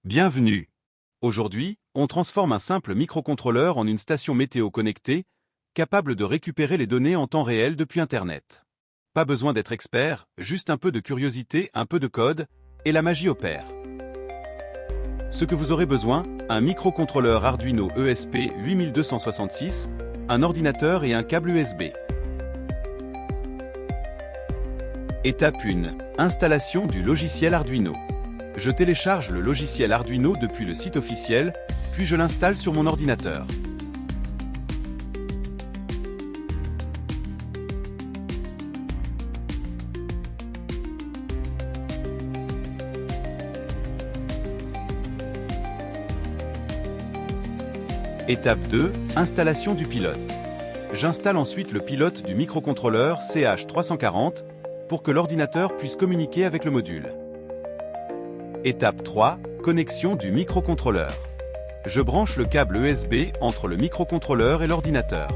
Bienvenue. Aujourd'hui, on transforme un simple microcontrôleur en une station météo connectée, capable de récupérer les données en temps réel depuis Internet. Pas besoin d'être expert, juste un peu de curiosité, un peu de code, et la magie opère. Ce que vous aurez besoin, un microcontrôleur Arduino ESP8266, un ordinateur et un câble USB. Étape 1. Installation du logiciel Arduino. Je télécharge le logiciel Arduino depuis le site officiel, puis je l'installe sur mon ordinateur. Étape 2. Installation du pilote. J'installe ensuite le pilote du microcontrôleur CH340 pour que l'ordinateur puisse communiquer avec le module. Étape 3. Connexion du microcontrôleur. Je branche le câble USB entre le microcontrôleur et l'ordinateur.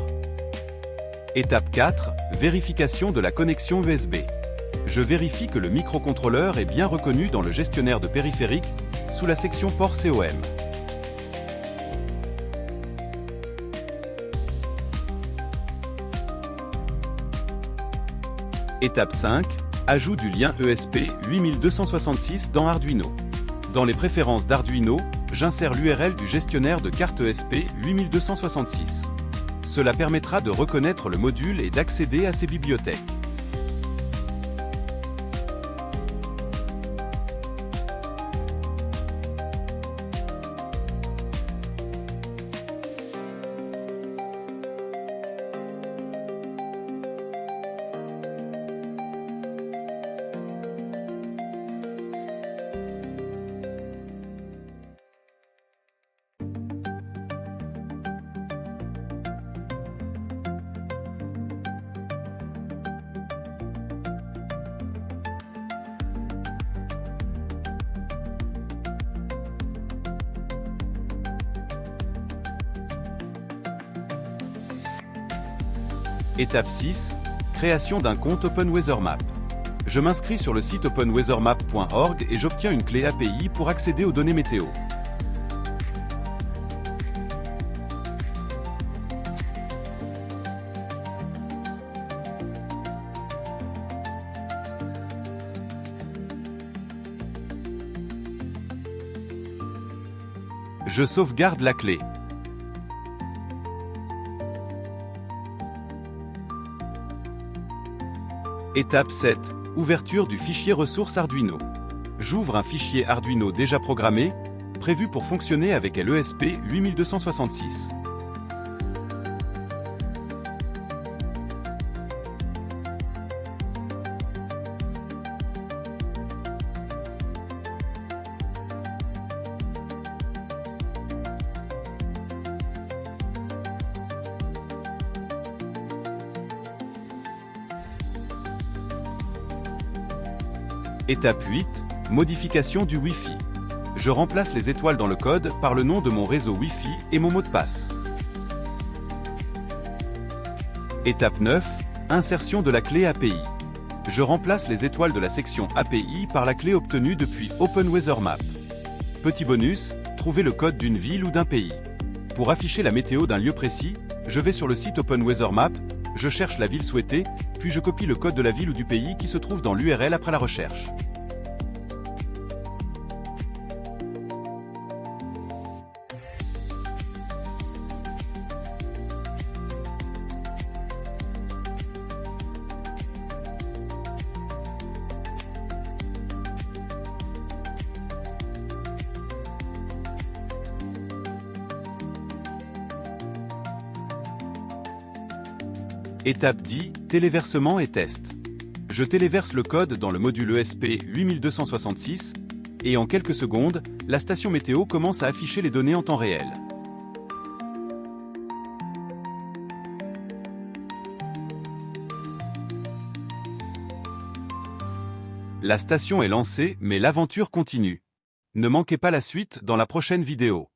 Étape 4. Vérification de la connexion USB. Je vérifie que le microcontrôleur est bien reconnu dans le gestionnaire de périphériques, sous la section port COM. Étape 5. Ajout du lien ESP8266 dans Arduino. Dans les préférences d'Arduino, j'insère l'URL du gestionnaire de carte ESP8266. Cela permettra de reconnaître le module et d'accéder à ses bibliothèques. Étape 6. Création d'un compte OpenWeatherMap. Je m'inscris sur le site openweathermap.org et j'obtiens une clé API pour accéder aux données météo. Je sauvegarde la clé. Étape 7. Ouverture du fichier ressources Arduino. J'ouvre un fichier Arduino déjà programmé, prévu pour fonctionner avec l'ESP8266. Étape 8. Modification du Wi-Fi. Je remplace les étoiles dans le code par le nom de mon réseau Wi-Fi et mon mot de passe. Étape 9. Insertion de la clé API. Je remplace les étoiles de la section API par la clé obtenue depuis OpenWeatherMap. Petit bonus, trouvez le code d'une ville ou d'un pays. Pour afficher la météo d'un lieu précis, je vais sur le site OpenWeatherMap, je cherche la ville souhaitée, puis je copie le code de la ville ou du pays qui se trouve dans l'URL après la recherche. Étape 10. Téléversement et test. Je téléverse le code dans le module ESP8266 et en quelques secondes, la station météo commence à afficher les données en temps réel. La station est lancée, mais l'aventure continue. Ne manquez pas la suite dans la prochaine vidéo.